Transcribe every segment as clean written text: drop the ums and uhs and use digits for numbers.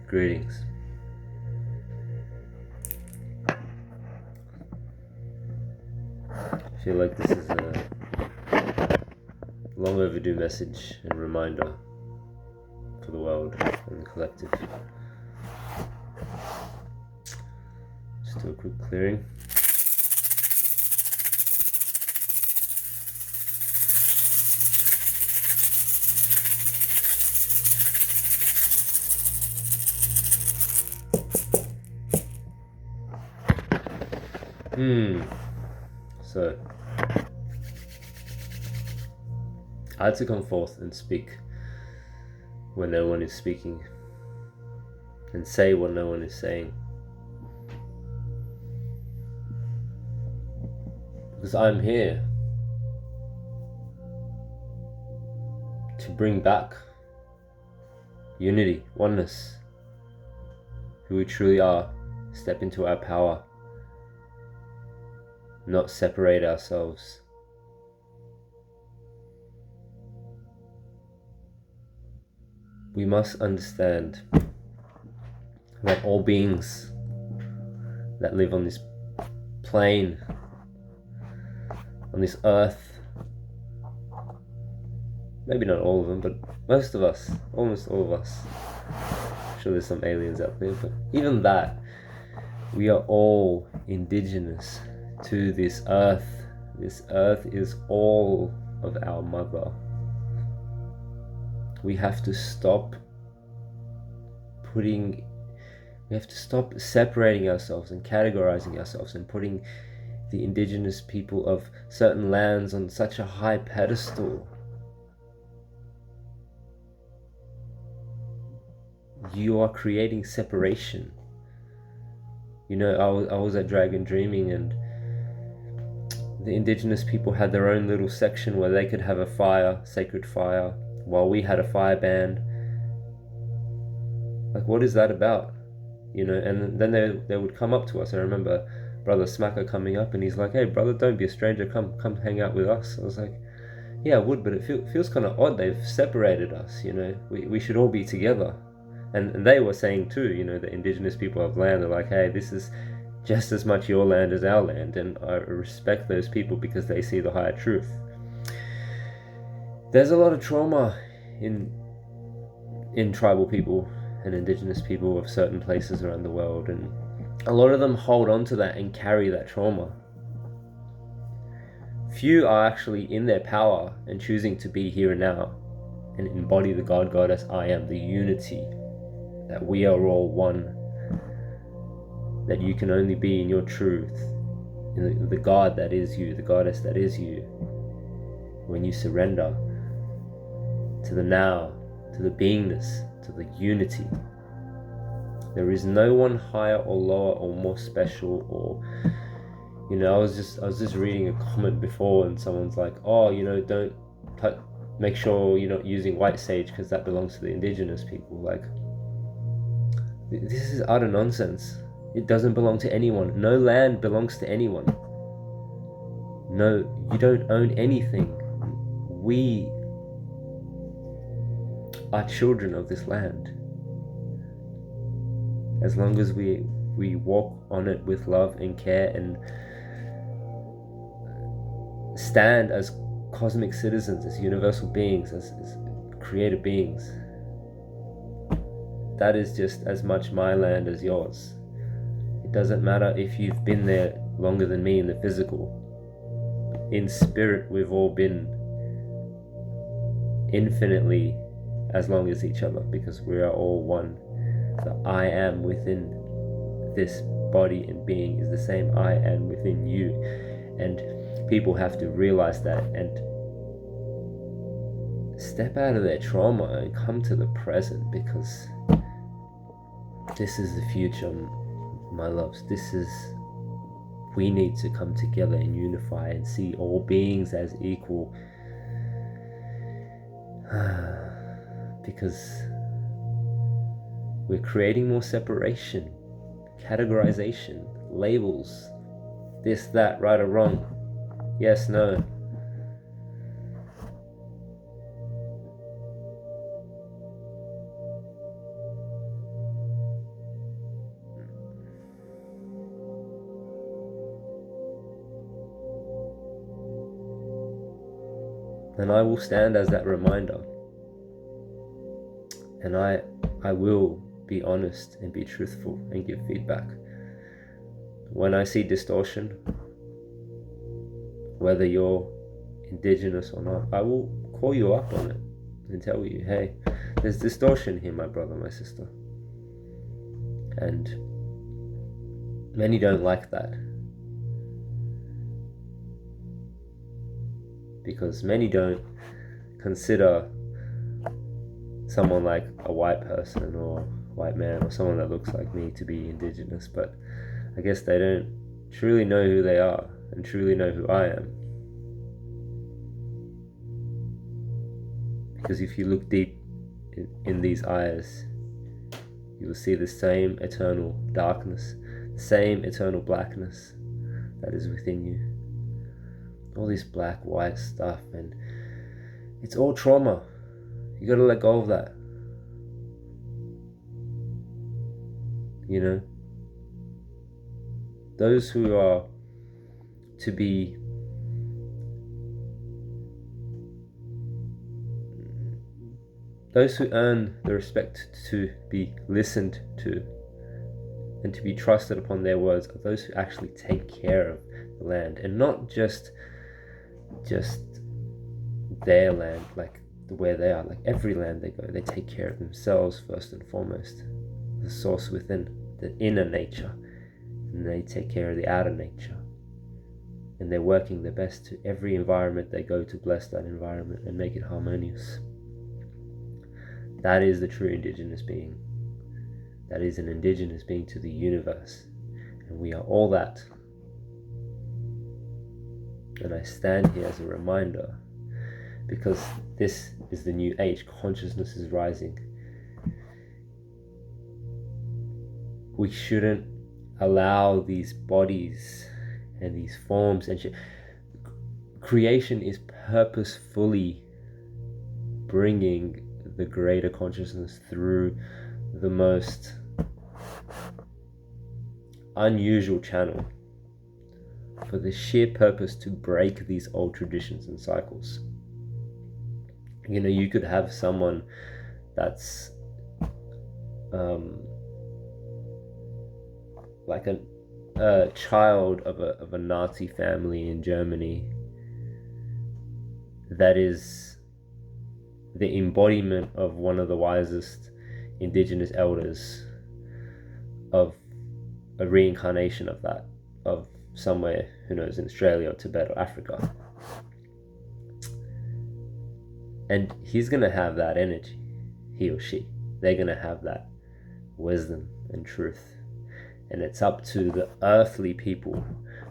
Greetings. I feel like this is a long overdue message and reminder for the world and the collective. Just do a quick clearing. So, I had to come forth and speak when no one is speaking, and say what no one is saying. Because I'm here to bring back unity, oneness, who we truly are, step into our power, not separate ourselves. We must understand that all beings that live on this plane, on this earth, maybe not all of them, but most of us, almost all of us, I'm sure there's some aliens out there, but even that, we are all indigenous to this earth. This earth is all of our mother. We have to stop separating ourselves and categorizing ourselves and putting the indigenous people of certain lands on such a high pedestal. You are creating separation. You know, I was at Dragon Dreaming, and the indigenous people had their own little section where they could have a fire, sacred fire, while we had a fire band. Like, what is that about? You know, and then they would come up to us. I remember Brother Smacker coming up, and he's like, "Hey brother, don't be a stranger, come hang out with us." I was like, yeah, I would, but it feels kind of odd. They've separated us, you know. We should all be together. And they were saying too, you know, the indigenous people of land are like, hey, this is just as much your land as our land, and I respect those people because they see the higher truth. There's a lot of trauma in tribal people and indigenous people of certain places around the world, and a lot of them hold on to that and carry that trauma. Few are actually in their power and choosing to be here and now and embody the God, Goddess, I am, the unity, that we are all one, that you can only be in your truth, in the God that is you, the Goddess that is you, when you surrender to the now, to the beingness, to the unity. There is no one higher or lower or more special, or, you know, I was just reading a comment before, and someone's like, oh, you know, make sure you're not using white sage because that belongs to the indigenous people. Like, this is utter nonsense. It doesn't belong to anyone. No land belongs to anyone. No, you don't own anything. We are children of this land. As long as we walk on it with love and care and stand as cosmic citizens, as universal beings, as creative beings, that is just as much my land as yours. It doesn't matter if you've been there longer than me in the physical. In spirit, we've all been infinitely as long as each other, because we are all one. The I am within this body and being is the same I am within you, and people have to realize that and step out of their trauma and come to the present, because this is the future, my loves. We need to come together and unify and see all beings as equal, because we're creating more separation, categorization, labels, this, that, right or wrong, yes, no. then I will stand as that reminder. And I will be honest and be truthful and give feedback. When I see distortion, whether you're Indigenous or not, I will call you up on it and tell you, hey, there's distortion here, my brother, my sister. And many don't like that, because many don't consider someone like a white person or white man or someone that looks like me to be Indigenous, but I guess they don't truly know who they are and truly know who I am. Because if you look deep in these eyes, you will see the same eternal darkness, the same eternal blackness that is within you. All this black, white stuff, and it's all trauma. You gotta let go of that. You know? Those who are to be those who earn the respect to be listened to and to be trusted upon their words are those who actually take care of the land, and not just their land, like where they are, like every land they go, they take care of themselves first and foremost, the source within, the inner nature, and they take care of the outer nature, and they're working their best to every environment they go to bless that environment and make it harmonious. That is the true Indigenous being. That is an Indigenous being to the universe, and we are all that. And I stand here as a reminder, because this is the new age. Consciousness is rising. We shouldn't allow these bodies and these forms and shit. Creation is purposefully bringing the greater consciousness through the most unusual channel, for the sheer purpose to break these old traditions and cycles. You know, you could have someone that's like a child of a Nazi family in Germany that is the embodiment of one of the wisest Indigenous elders, of a reincarnation of that, of somewhere, who knows, in Australia or Tibet or Africa. And he's going to have that energy, he or she. They're going to have that wisdom and truth. And it's up to the earthly people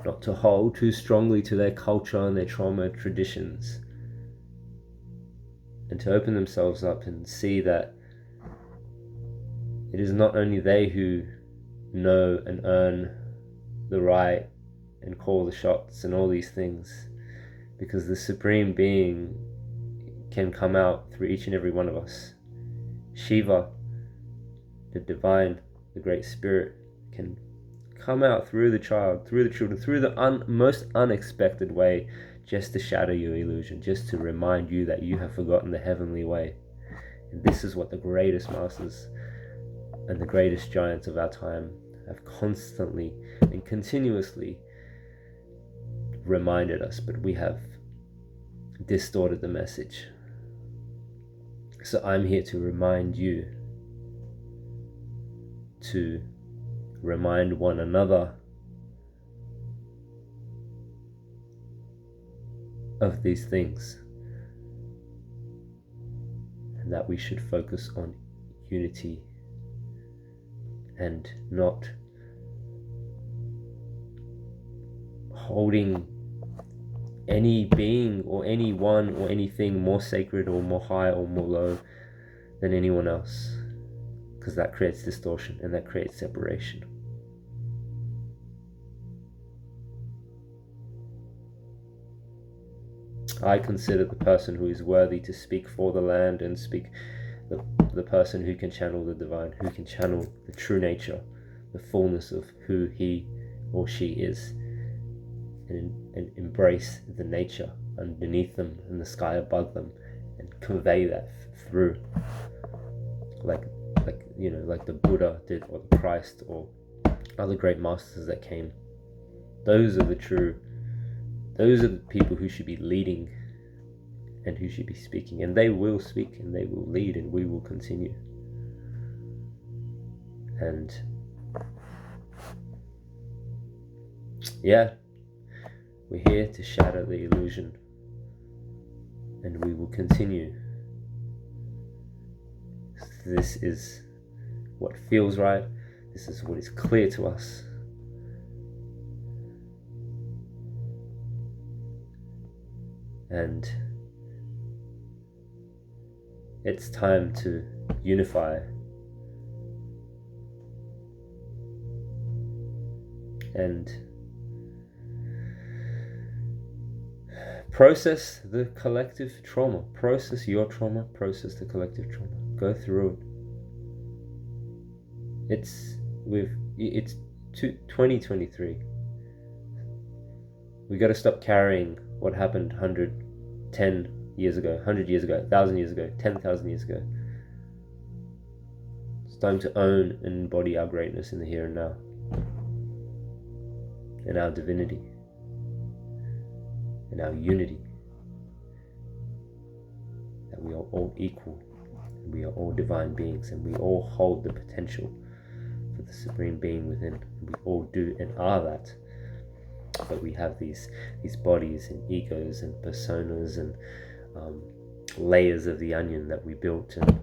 not to hold too strongly to their culture and their trauma traditions, and to open themselves up and see that it is not only they who know and earn the right and call the shots and all these things, because the Supreme Being can come out through each and every one of us. Shiva, the divine, the great spirit, can come out through the child, through the children, through the most unexpected way, just to shatter your illusion, just to remind you that you have forgotten the heavenly way. And this is what the greatest masters and the greatest giants of our time have constantly and continuously reminded us, but we have distorted the message. So I'm here to remind you, to remind one another of these things, and that we should focus on unity and not holding any being or anyone or anything more sacred or more high or more low than anyone else, because that creates distortion and that creates separation. I consider the person who is worthy to speak for the land and speak the person who can channel the divine, who can channel the true nature, the fullness of who he or she is. And and embrace the nature underneath them and the sky above them, and convey that through, like the Buddha did, or the Christ, or other great masters that came. Those are the people who should be leading and who should be speaking, and they will speak and they will lead, and we will continue. And yeah, we're here to shatter the illusion, and we will continue. This is what feels right. This is what is clear to us. And it's time to unify and process the collective trauma. Process your trauma, process the collective trauma. Go through it. It's 2023. We got to stop carrying what happened 110 years ago, 100 years ago, 1,000 years ago, 10,000 years ago. It's time to own and embody our greatness in the here and now, and our divinity, and our unity, that we are all equal, and we are all divine beings, and we all hold the potential for the Supreme Being within. We all do and are that. But we have these bodies and egos and personas and layers of the onion that we built, and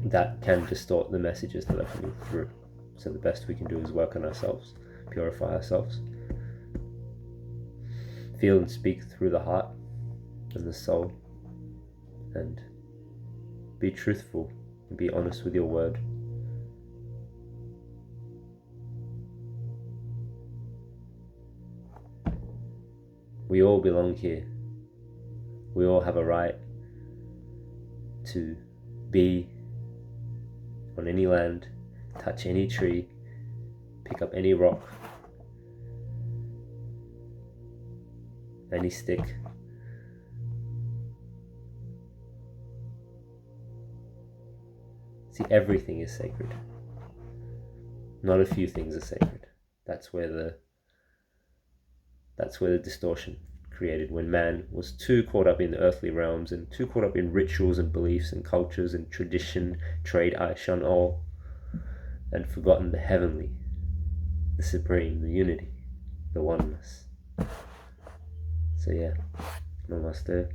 that can distort the messages that are coming through. So the best we can do is work on ourselves, purify ourselves, feel and speak through the heart and the soul, and be truthful and be honest with your word. We all belong here. We all have a right to be on any land, touch any tree, pick up any rock, any stick. See, everything is sacred. Not a few things are sacred. That's where the distortion created, when man was too caught up in the earthly realms and too caught up in rituals and beliefs and cultures and tradition, trade, I shun all, and forgotten the heavenly, the supreme, the unity, the oneness. So yeah, namaste.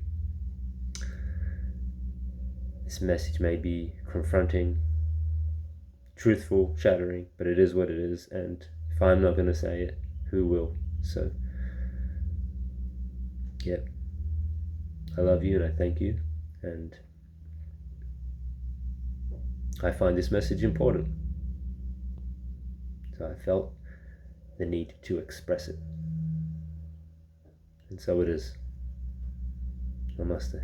This message may be confronting, truthful, shattering, but it is what it is, and if I'm not going to say it, who will? So yeah, I love you and I thank you, and I find this message important, so I felt the need to express it, and so it is. Namaste.